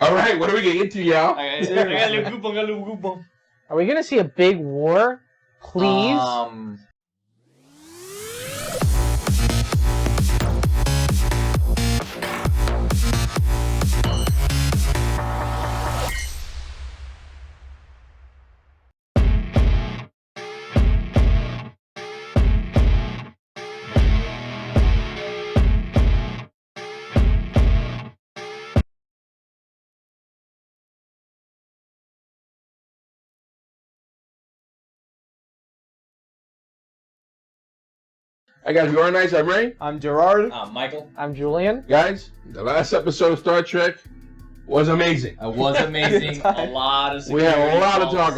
All right, what are we getting into, y'all? Are we gonna see a big war? Please? Hi guys, we're nice. I'm Ray. I'm Gerard. I'm Michael. I'm Julian. Guys, the last episode of Star Trek was amazing. It was amazing. A lot of We had a lot to calls. talk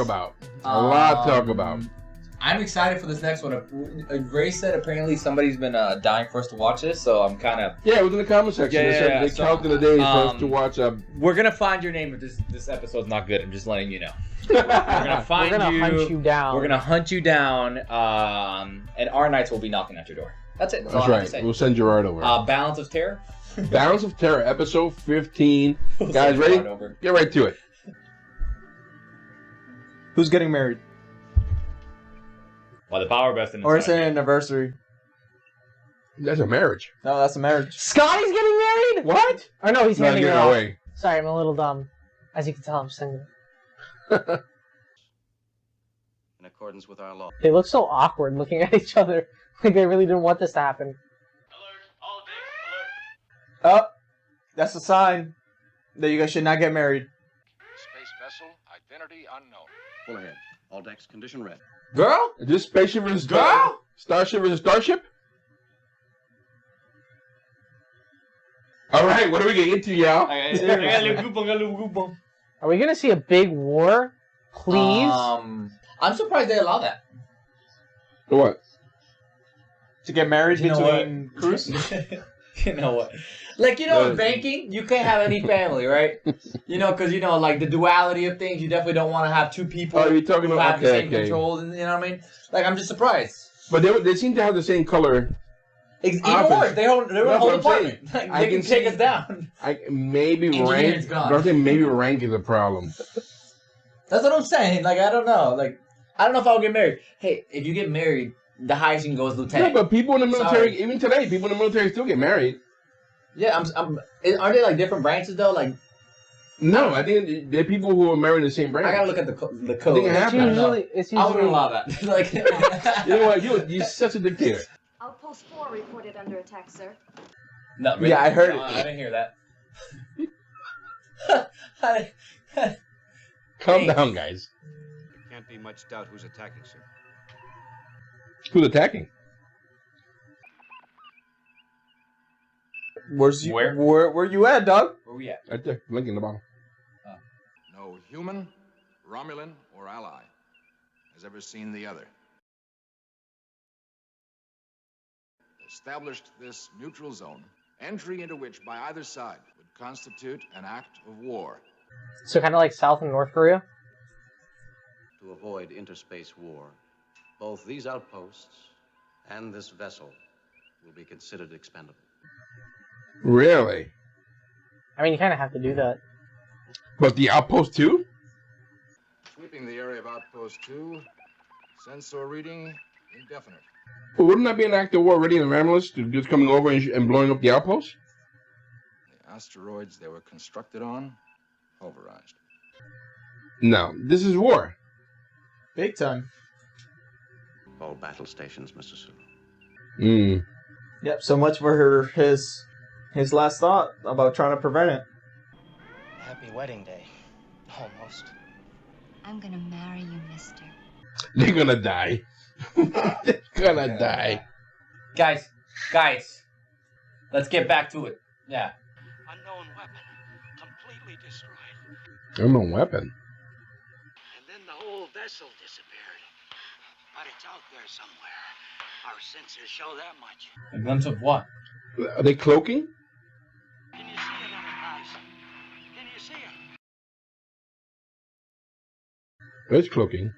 about. I'm excited for this next one. Ray said apparently somebody's been dying for us to watch this, so I'm kind of... Yeah, it was in the comment section. They counted the days for us to watch. We're going to find your name if this episode's not good. I'm just letting you know. We're going to find We're gonna hunt you down. We're going to hunt you down, and our knights will be knocking at your door. That's it. That's right. We'll send Gerard over. Balance of Terror. Balance of Terror, episode 15. Guys, ready? Get right to it. Who's getting married? Well, the power best in Or is it an anniversary? That's a marriage. No, that's a marriage. Scotty's getting married? What? Oh no, he's handing it getting off. away. Sorry, I'm a little dumb. As you can tell, I'm single. In accordance with our law. They look so awkward looking at each other. Like they really didn't want this to happen. Alert! All decks, alert! Oh, that's a sign that you guys should not get married. Space vessel, identity unknown. Full ahead. All decks, condition red. Girl? Is this spaceship versus girl? Starship versus starship? All right, what are we getting into, y'all? Are we gonna see a big war? Please? I'm surprised they allow that. What? To get married You know between crews? You know what? Like, in banking, you can't have any family, right? Because, like the duality of things, you definitely don't want to have two people Oh, you're talking who about... have the same controls, and, you know what I mean? Like, I'm just surprised. But they seem to have the same color. Even Office. worse, they're a whole what I'm department. Like, I they can can take see- us down. Maybe Engineering's rank. gone. But I think maybe rank is a problem. That's what I'm saying. Like, I don't know. Like, I don't know if I'll get married. Hey, if you get married, the highest you can go is No, lieutenant. but people in the military, Sorry. even today, people in the military still get married. Yeah, aren't they like different branches though? Like, No, I think there are people who are married in the same branch. I gotta look at the I code. think it it's happens. usually I wouldn't allow that. Like, You know what? You're such a dictator. Outpost 4 reported under attack, sir. No, really? Yeah, I heard it. I didn't hear that. Calm down, guys. There can't be much doubt who's attacking, sir. Who's attacking? Where you at, dog? Where we at? Right there, link in the bottom. No human, Romulan, or ally has ever seen the other. Established this neutral zone, entry into which by either side would constitute an act of war. So kind of like South and North Korea? To avoid interspace war, both these outposts and this vessel will be considered expendable. Really? I mean, you kind of have to do that. But the outpost too? Sweeping the area of Outpost 2, sensor reading indefinite. But wouldn't that be an act of war already in the Ramblers to just coming over and blowing up the outpost? The asteroids they were constructed on, pulverized. No, this is war. Big time. All battle stations, Mr. Sulu. Yep, so much for his last thought about trying to prevent it. Happy wedding day. Almost. I'm gonna marry you, mister. They're gonna die. They're gonna die. Guys, let's get back to it. Yeah. Unknown weapon. Completely destroyed. Unknown weapon. And then the whole vessel disappeared. But it's out there somewhere. Our sensors show that much. A glimpse of what? Are they cloaking? Can you see it, Enterprise? Can you see it? It's cloaking.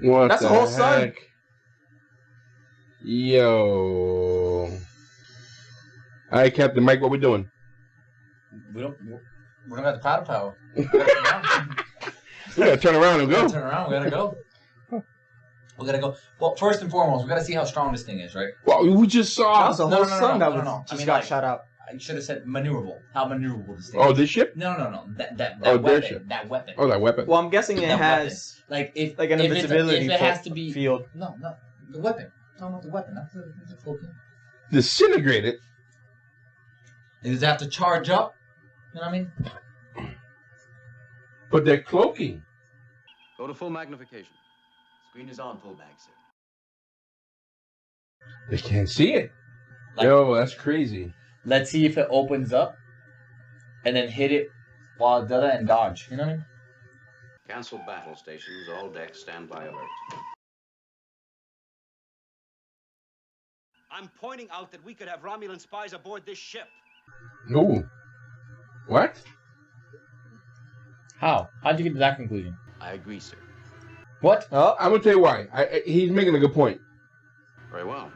What That's the a whole heck? sun. Yo. Alright, Captain Mike, what we doing? We don't got the powder power. We gotta turn around and We go. gotta turn around. We gotta go. We gotta go. Well, first and foremost, we gotta see how strong this thing is, right? Well, we just That saw. was a whole sun that I just mean, got like, shot out. I should have said maneuverable. How maneuverable this thing Oh, is. this ship? No. That Oh, their weapon. ship. That weapon. Oh, that weapon. Well, I'm guessing it That has Like if like an if invisibility if it has to be field. No, the weapon. No, not the weapon. That's a cloaking. Disintegrated. Does it have to charge up? You know what I mean? But they're cloaking. Go to full magnification. Screen is on full mag, sir. They can't see it. Like- Yo, that's crazy. Let's see if it opens up, and then hit it while it does it and dodge. You know what I mean? Cancel battle stations. All decks stand by alert. I'm pointing out that we could have Romulan spies aboard this ship. Ooh. What? How? How'd you get to that conclusion? I agree, sir. What? Oh, I'm gonna tell you why. He's making a good point. Very well.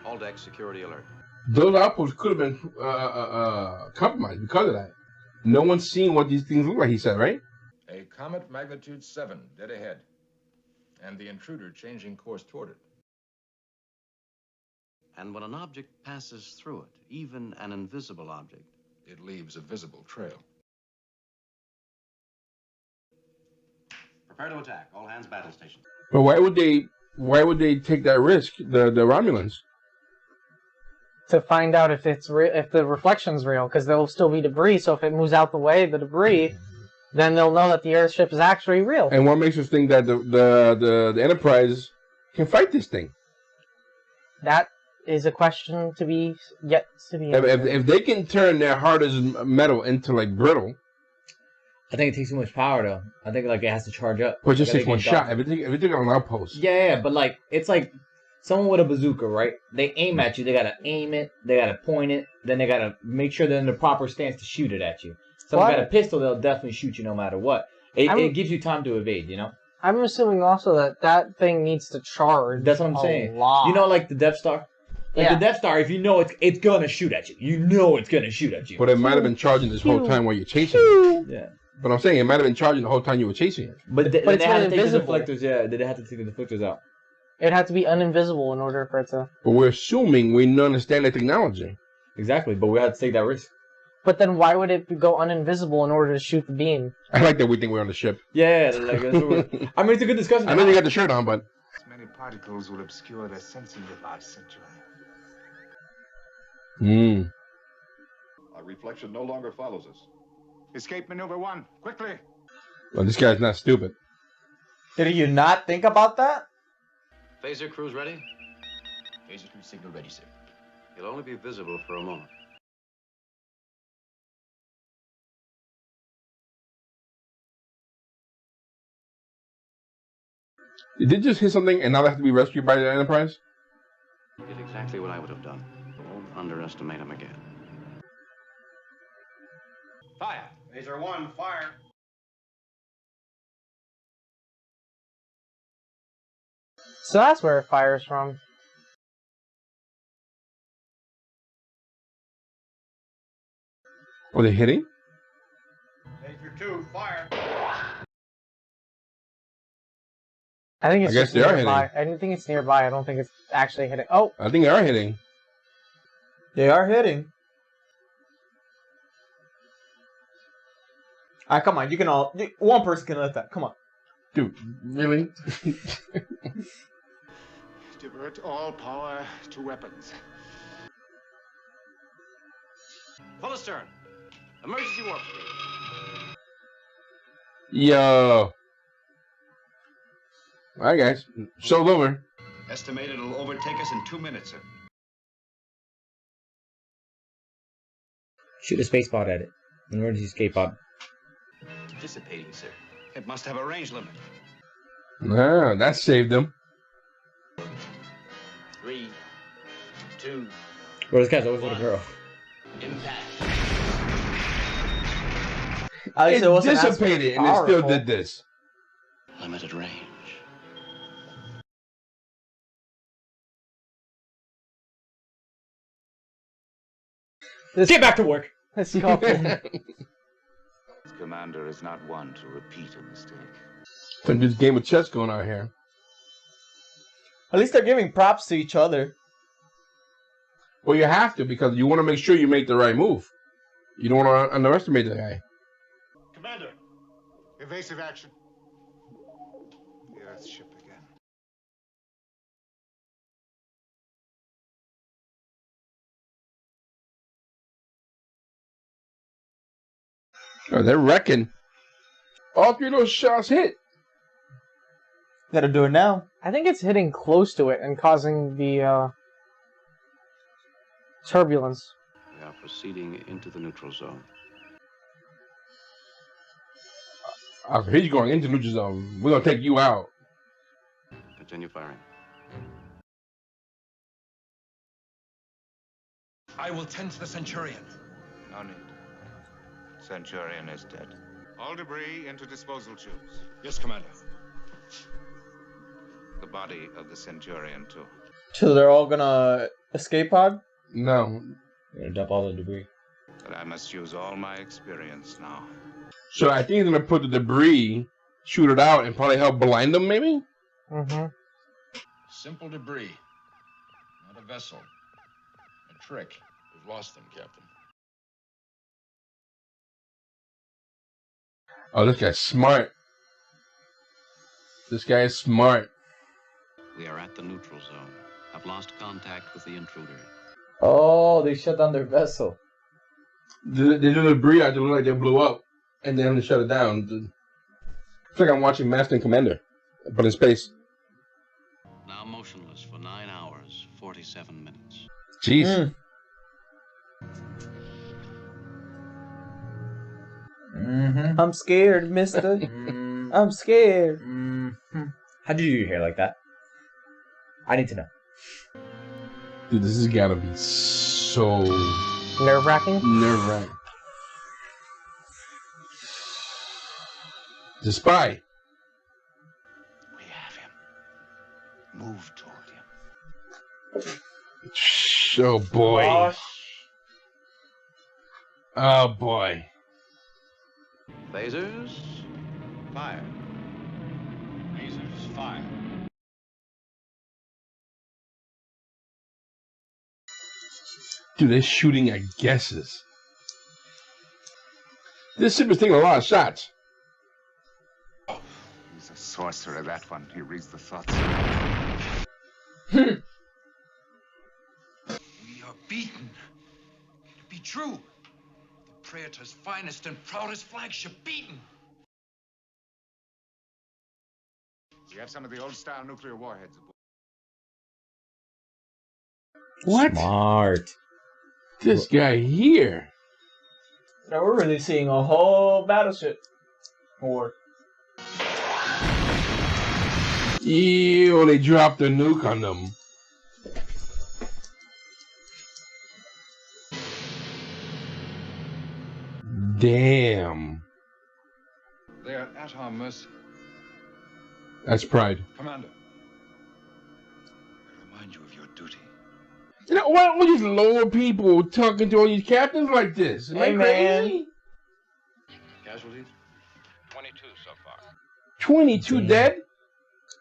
All decks security alert. Those outposts could have been compromised because of that. No one's seen what these things look like, he said, right? A comet magnitude 7 dead ahead, and the intruder changing course toward it. And when an object passes through it, even an invisible object, It leaves a visible trail. prepare to attack. All hands battle stations. But why would they take that risk, the Romulans? To find out if it's if the reflection's real, because there'll still be debris. So if it moves out the way, the debris, then they'll know that the airship is actually real. And what makes us think that the Enterprise can fight this thing? That is a question to be yet to be If, answered. if they can turn their hardest metal into like brittle, I think it takes too much power though. I think like it has to charge up. but just Like, takes one gotta get shot. done. If you take it on an outpost, Yeah, but like it's like someone with a bazooka, right? They aim at you. They gotta aim it. They gotta point it. Then they gotta make sure they're in the proper stance to shoot it at you. Someone What? got a pistol, they'll definitely shoot you no matter what. It gives you time to evade. You know. I'm assuming also that thing needs to charge. That's what I'm a saying. lot. You know, like the Death Star. Like Yeah. the Death Star, if you know it's gonna shoot at you, you know it's gonna shoot at you. but it might have been charging this whole time while you're chasing it. Yeah. But I'm saying it might have been charging the whole time you were chasing it. But But they it's had to not take the invisible. deflectors. Yeah, they had to take the deflectors out. It had to be uninvisible in order for it to. But we're assuming we don't understand the technology. Exactly, but we had to take that risk. But then why would it go uninvisible in order to shoot the beam? I like that we think we're on the ship. Yeah, like that's what we're, I mean, it's a good discussion. I know you got the shirt on, but Many particles will obscure their sensing without century. Our reflection no longer follows us. Escape maneuver 1, quickly! well, this guy's not stupid. did you not think about that? Phaser crews ready? Phaser crew signal ready, sir. He'll only be visible for a moment. Did they just hit something and now they have to be rescued by the Enterprise? He did exactly what I would have done. Don't underestimate him again. Fire! Phaser 1, fire! So that's where it fires from. Are they hitting? Phaser 2, fire! I think it's I guess just they are nearby. I don't think it's nearby. I don't think it's actually hitting. Oh, I think they are hitting. They are hitting. Alright, come on. You can all. One person can let that. Come on. Dude, really? Divert all power to weapons. Full astern. Emergency warp speed. Yo. Alright, guys. Show's over. Estimated it'll overtake us in 2 minutes, sir. Shoot a space pod at it. Emergency escape pod. Dissipating, sir. It must have a range limit. Ah, that saved them. 3, 2, Bro, this guy's always with a girl. impact. At least It wasn't as dissipated and it still powerful. did this. Limited range. Get back to work. Scorpion. His commander is not one to repeat a mistake. Think this game of chess going on here. At least they're giving props to each other. Well, you have to because you want to make sure you make the right move. You don't want to underestimate the guy. Commander, evasive action. The Earth ship again. Oh, they're wrecking. All three of those shots hit. Gotta do it now. I think it's hitting close to it and causing the turbulence. We are proceeding into the neutral zone. He's going into neutral zone. We're going to take you out. Continue firing. I will tend to the Centurion. No need. Centurion is dead. All debris into disposal tubes. Yes, Commander. The body of the Centurion, too. So they're all gonna escape pod? No. We're gonna dump all the debris. But I must use all my experience now. So I think he's going to put the debris, shoot it out, and probably help blind them, maybe? Mm-hmm. Simple debris. Not a vessel. A trick. We've lost them, Captain. Oh, this guy's smart. This guy is smart. We are at the neutral zone. Have lost contact with the intruder. Oh, they shut down their vessel. They do the debris out to look like they blew up, and then they shut it down. It's like I'm watching Master and Commander, but in space. Now motionless for 9 hours, 47 minutes. Jeez. Mm-hmm. I'm scared, mister. I'm scared. How did you do your hair like that? I need to know. Dude, this has got to be so Nerve-wracking? nerve-wracking. The spy. We have him. Move toward him. Oh, boy. Oh, boy. Lasers, fire. Lasers, fire. Dude, they're shooting at guesses. This ship is taking a lot of shots. He's a sorcerer, that one. He reads the thoughts. We are beaten. To be true. The Praetor's finest and proudest flagship beaten. We have some of the old-style nuclear warheads aboard. What? Smart. This guy here. Now we're really seeing a whole battleship war. Ew, they dropped a nuke on them. Damn. They are at our mercy. That's pride. Commander, I remind you of your duty. You know, why don't these lower people talking to all these captains like this? Am I Hey, man. crazy? Casualties? 22 so far. 22 dead?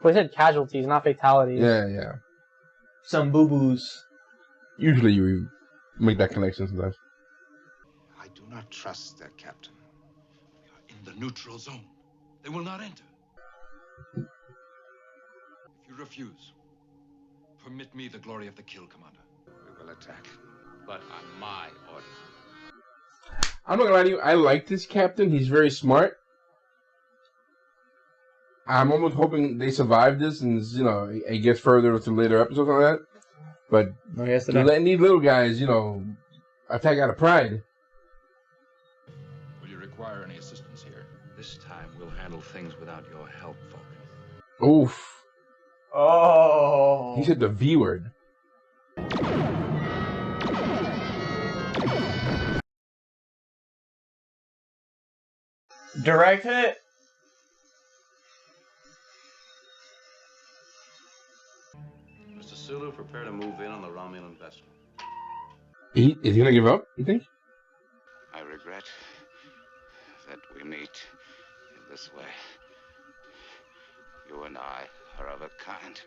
We said casualties, not fatalities. Yeah. Some boo-boos. Usually you make that connection sometimes. I do not trust their captain. We are in the neutral zone. They will not enter. If you refuse, permit me the glory of the kill, Commander. We will attack. But on my orders. I'm not gonna lie to you, I like this captain. He's very smart. I'm almost hoping they survive this and, you know, it gets further to later episodes on that. But to letting these little guys, you know, attack out of pride. Will you require any assistance here? This time we'll handle things without your help, Falcon. Oof. Oh. He said the V word. Direct hit. Mr. Sulu, prepare to move in on the Romulan vessel. Is he gonna give up, you think? I regret that we meet in this way. You and I are of a kind.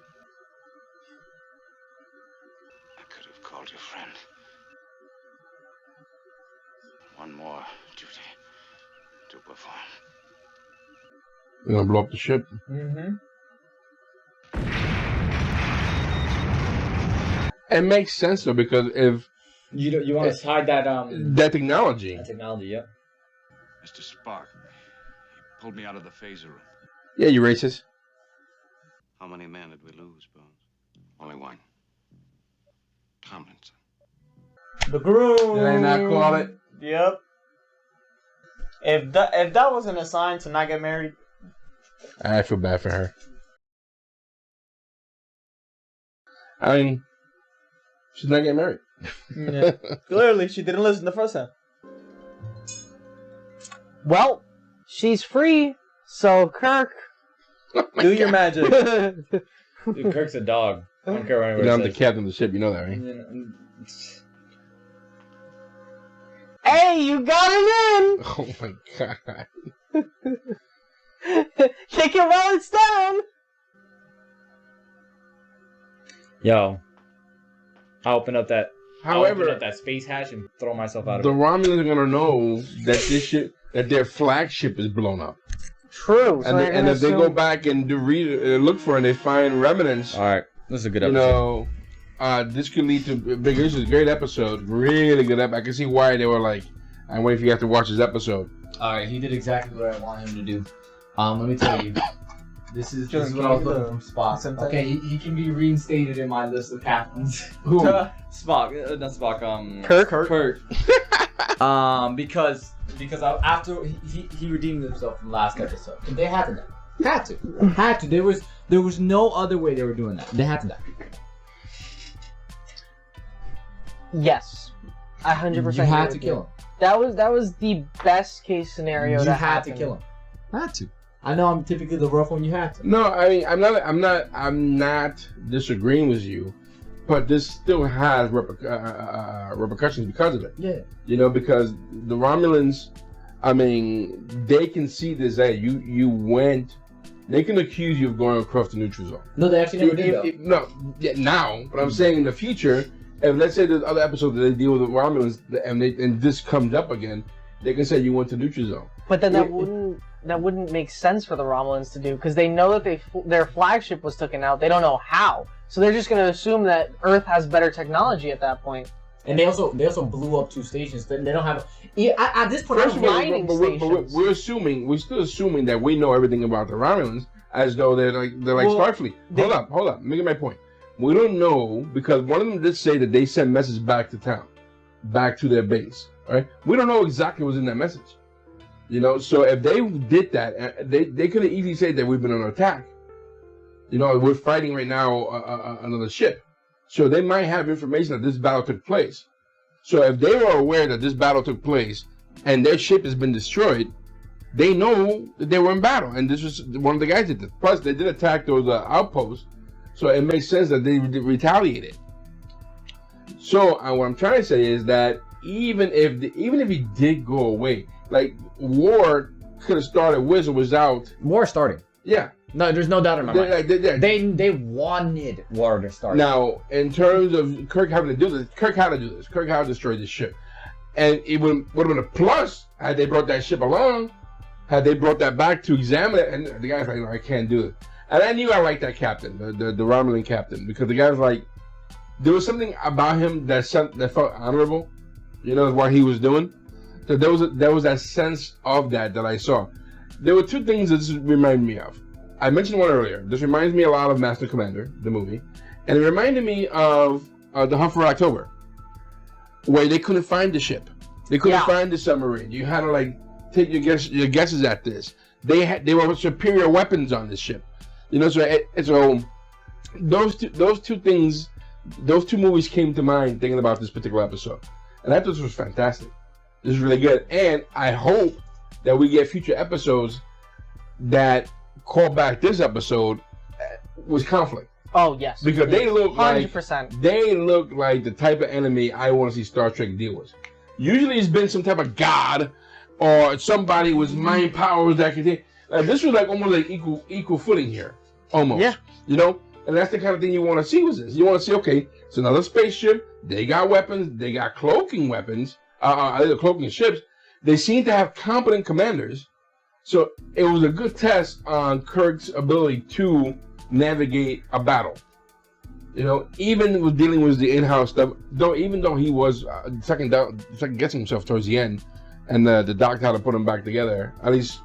I could have called you friend. One more duty to perform. You're gonna blow up the ship. Mm-hmm. It makes sense though, because if you want to hide that technology. That technology, yep. Mr. Spark, he pulled me out of the phaser room. Yeah, you racist. How many men did we lose, Bones? Only one. Tomlinson. The groom. Did I not call it? Yep. If that wasn't a sign to not get married, I feel bad for her. I mean, she's not getting married. yeah. Clearly, she didn't listen the first time. Well, she's free, so Kirk, do your magic. Dude, Kirk's a dog. I don't care what anybody I'm says. the captain of the ship, you know that, right? hey, you got him in. Oh my god. Kick it while it's down. Yo, I'll open up that. However, I'll open up that space hatch and throw myself out of the it. Romulans are gonna know that this ship, that their flagship is blown up. True. So And if they go back and look for it and they find remnants, All right, this is a good you episode. know, this could lead to bigger. This is a great episode, really good episode. I can see why they were like, I wait if you have to watch this episode. All right, he did exactly what I want him to do. Let me tell you, this is what I was looking from Spock. Okay, he can be reinstated in my list of captains. Who? Spock, not Spock. Kirk. Because after he redeemed himself from last episode, they had to die. Had to. There was no other way they were doing that. They had to die. Yes, 100%. You had to kill him. That was the best case scenario. You that had happened. to kill him. Had to. I know I'm typically the rough one. You had to. No, I mean, I'm not disagreeing with you, but this still has repercussions because of it. Yeah. You know, because the Romulans, I mean, they can see this. Hey, you went. They can accuse you of going across the neutral zone. No, they actually never did. Now, but I'm saying in the future, if let's say there's other episodes that they deal with the Romulans, and this comes up again, they can say you went to neutral zone. But then that wouldn't make sense for the Romulans to do, because they know that their flagship was taken out. They don't know how, so they're just going to assume that Earth has better technology at that point. And they also blew up 2 stations. They don't have at this point. First of all, we're still assuming that we know everything about the Romulans, as though they're like Starfleet. Hold up. Let me get my point. We don't know, because one of them did say that they sent messages back to town, back to their base. All right, we don't know exactly what's in that message. You know, so if they did that, they could have easily said that we've been under attack. You know, we're fighting right now another ship. So they might have information that this battle took place. So if they were aware that this battle took place and their ship has been destroyed, they know that they were in battle. And this was one of the guys that did. Plus, they did attack those outposts. So it makes sense that they retaliated. So what I'm trying to say is that even if he did go away, like war could have started with or without. War starting. Yeah. No, there's no doubt in my mind. They wanted war to start. Now, in terms of Kirk having to do this, Kirk had to do this. Kirk had to destroy this ship. And it would have been a plus had they brought that ship along, had they brought that back to examine it, and the guy's like, no, I can't do it. And I knew I liked that captain, the Romulan captain, because the guy's like, there was something about him that felt honorable, you know, what he was doing. So there was that sense of that I saw. There were 2 things that this reminded me of. I mentioned one earlier. This reminds me a lot of Master Commander, the movie, and it reminded me of The Hunt for October, where they couldn't find the ship, they couldn't find the submarine. You had to like take your guesses at this. They were superior weapons on this ship, you know. So those two things, those 2 movies came to mind thinking about this particular episode, and I thought this was fantastic. This is really good, and I hope that we get future episodes that call back this episode with conflict. Oh yes, because they look 100%. They look like the type of enemy I want to see Star Trek deal with. Usually it's been some type of god or somebody with mind powers that can take. This was like almost like equal footing here, almost. Yeah. You know, and that's the kind of thing you want to see with this. You want to see, okay, it's another spaceship. They got weapons. They got cloaking weapons. Cloaking ships. They seem to have competent commanders. So it was a good test on Kirk's ability to navigate a battle. You know, even with dealing with the in-house stuff, even though he was second guessing himself towards the end, and the doctor had to put him back together, at least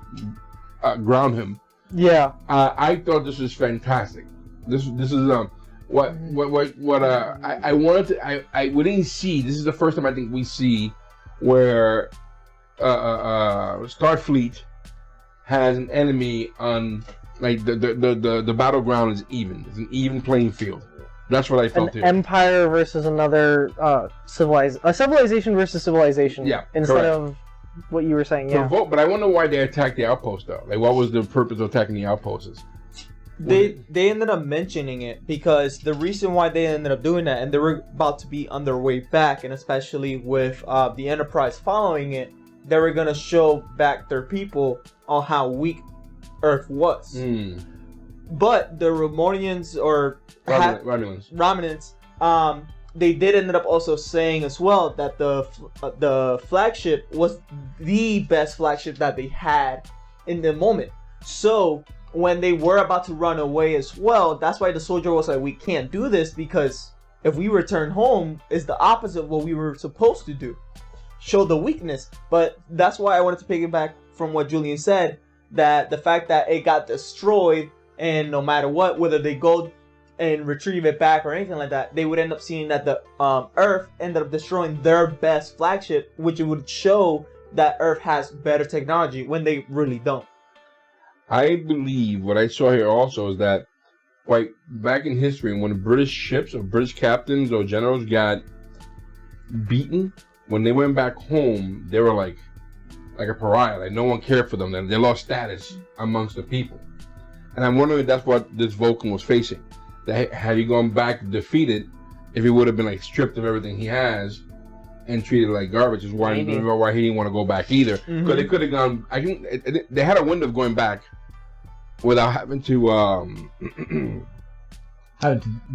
ground him. Yeah. I thought this was fantastic. This is what I wanted to. We didn't see. This is the first time I think we see where Starfleet has an enemy on, like, the battleground is even. It's an even playing field. That's what I felt here. Empire versus another civilization versus civilization. Yeah, instead correct. of what you were saying. Yeah. But I wonder why they attacked the outpost though. Like, what was the purpose of attacking the outposts? They ended up mentioning it because the reason why they ended up doing that, and they were about to be on their way back, and especially with the Enterprise following it, they were gonna show back their people on how weak Earth was. But the Romanians or Romulans, they did end up also saying as well that the flagship was the best flagship that they had in the moment. So when they were about to run away as well, that's why the soldier was like, we can't do this, because if we return home, it's the opposite of what we were supposed to do. Show the weakness. But that's why I wanted to piggyback from what Julien said, that the fact that it got destroyed, and no matter what, whether they go and retrieve it back or anything like that, they would end up seeing that the Earth ended up destroying their best flagship, which would show that Earth has better technology when they really don't. I believe what I saw here also is that, like, back in history, when British ships or British captains or generals got beaten, when they went back home, they were like a pariah. Like, no one cared for them. They lost status amongst the people. And I'm wondering if that's what this Vulcan was facing. That had he gone back defeated, if he would have been like stripped of everything he has and treated like garbage, is why he didn't want to go back either. Because they could have gone. They had a window of going back without having to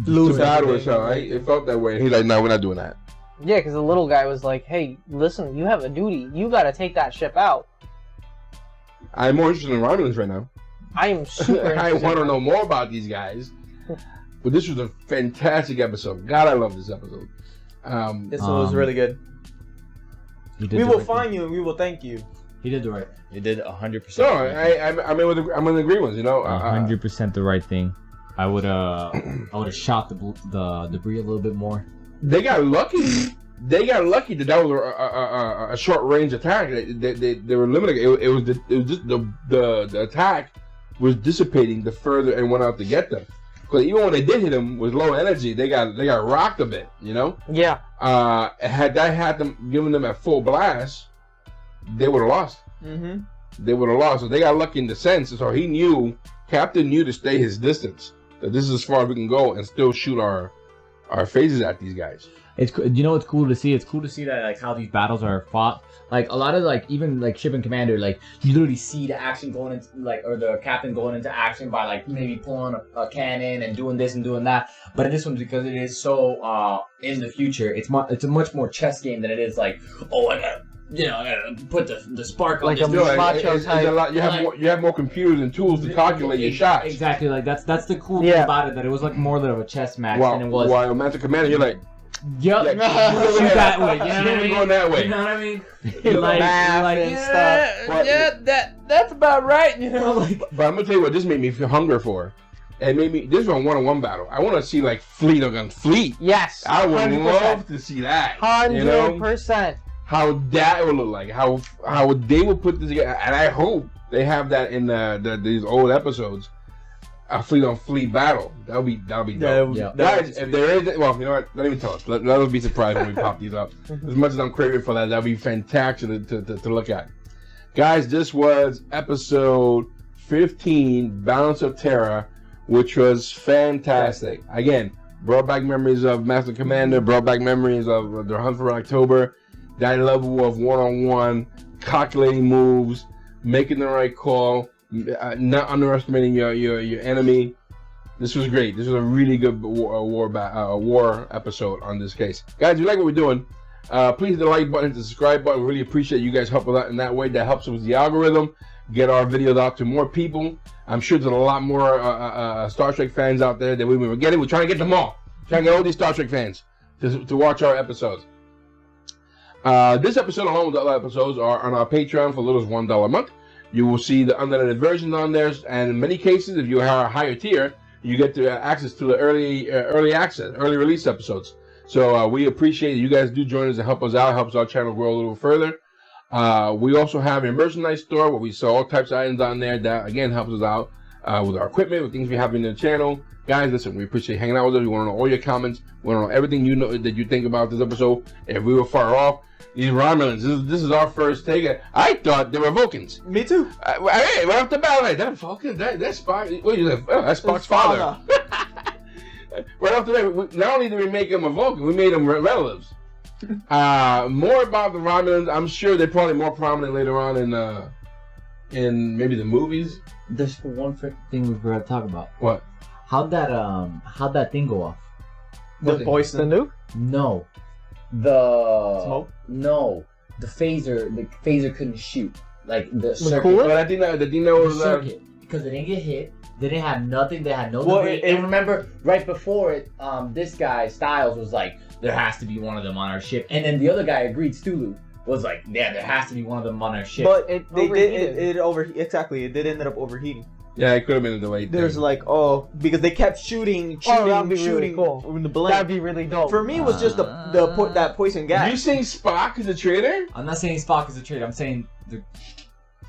lose battle or something. Right? It felt that way. He's like, no, we're not doing that. Yeah, because the little guy was like, hey, listen, you have a duty. You got to take that ship out. I'm more interested in Romulans right now. I am super I want to know more about these guys. But this was a fantastic episode. God, I love this episode. This one was really good. We will find you and we will thank you. He did the right. He did 100%. No, I'm in agreement. You know, 100% the right thing. I would have shot the debris a little bit more. They got lucky. That was a short range attack. They were limited. It was just the attack was dissipating the further and went out to get them. Because even when they did hit them with low energy, they got rocked a bit. You know. Yeah. Had I had them given them at full blast, they would have lost. They would have lost. So they got lucky in the sense. So Captain knew to stay his distance. That this is as far as we can go and still shoot our phases at these guys. It's cool to see. It's cool to see that, like, how these battles are fought. Like, a lot of, like, even like ship and commander, like, you literally see the action going into, like, or the captain going into action by, like, maybe pulling a cannon and doing this and doing that. But in this one, because it is so in the future, it's a much more chess game than it is like, oh, I gotta put the spark on like this. You have more computers and tools to calculate your shots. Exactly. Like, that's the cool thing about it, that it was like more of a chess match than it was. While Master Commander, you're like, yep, shoot that way. You know what I mean? Going that way. You know what I mean? That's about right. You know, like. But I'm gonna tell you what this made me feel hunger for. It made me. This was a one-on-one battle. I want to see like fleet against fleet. Yes. I would 100%. Love to see that. 100%. How that would look like. How they would put this together, and I hope they have that in these old episodes. A fleet on fleet battle. That'll be dope. Guys, if there is, well, you know what? Don't even tell us. Let us be surprised when we pop these up. As much as I'm craving for that, that'll be fantastic to look at. Guys, this was episode 15, Balance of Terror, which was fantastic. Again, brought back memories of Master Commander, brought back memories of the Hunt for October. that level of one-on-one, calculating moves, making the right call, not underestimating your enemy. This was great. This was a really good war episode on this case. Guys, if you like what we're doing, please hit the like button, hit the subscribe button. We really appreciate you guys helping out in that way. That helps us with the algorithm, get our videos out to more people. I'm sure there's a lot more Star Trek fans out there that we were getting. We're trying to get them all. Trying to get all these Star Trek fans to watch our episodes. This episode, along with the other episodes, are on our Patreon for as little as $1 a month. You will see the unedited versions on there, and in many cases, if you are a higher tier, you get access to the early release episodes. So we appreciate it. You guys do join us and help us out, helps our channel grow a little further. We also have a merchandise store where we sell all types of items on there. That again helps us out with our equipment, with things we have in the channel. Guys, listen, we appreciate hanging out with us. We want to know all your comments. We want to know everything you know that you think about this episode. If we were far off, these Romulans, this is our first take. I thought they were Vulcans. Me too. Hey, right off the bat, like, that Vulcan, that's Spock. What is that? Oh, that's Spock's father. Right off the bat, not only did we make him a Vulcan, we made him relatives. More about the Romulans. I'm sure they're probably more prominent later on in maybe the movies. There's one thing we forgot to talk about. What? How'd that thing go off? The poison. The nuke? No. The smoke? No. The phaser couldn't shoot. Like the circuit. Cool? But I think that was circuit. Because they didn't get hit. They didn't have nothing. They had no debris. And remember, right before it, this guy, Styles, was like, there has to be one of them on our ship. And then the other guy agreed, Stulu, was like, yeah, there has to be one of them on our ship. But it did end up overheating. Yeah, it could have been a delayed thing. There's like, because they kept shooting really cool. in the blank. That'd be really dope. For me, it was just that poison gas. You saying Spock is a traitor? I'm not saying Spock is a traitor. I'm saying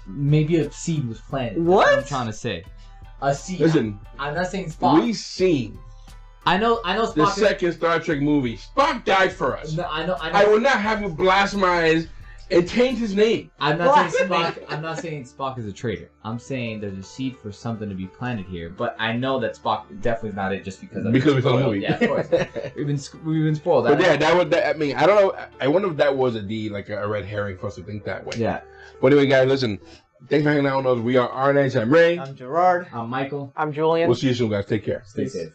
maybe a seed was planted. What? That's what I'm trying to say. A seed. Listen, I'm not saying Spock. We seen. I know. Spock. The second Star Trek movie. Spock died for us. No, I know. I will not have you blast my eyes and taint his name. I'm not saying Spock. I'm not saying Spock is a traitor. I'm saying there's a seed for something to be planted here. But I know that Spock definitely is not it just because we saw the movie. Yeah, of course. we've been spoiled. But yeah, I mean, I don't know. I wonder if that was like a red herring for us to think that way. Yeah. But anyway, guys, listen. Thanks for hanging out with us. We are RNH. I'm Ray. I'm Gerard. I'm Michael. I'm Julien. We'll see you soon, guys. Take care. Stay safe.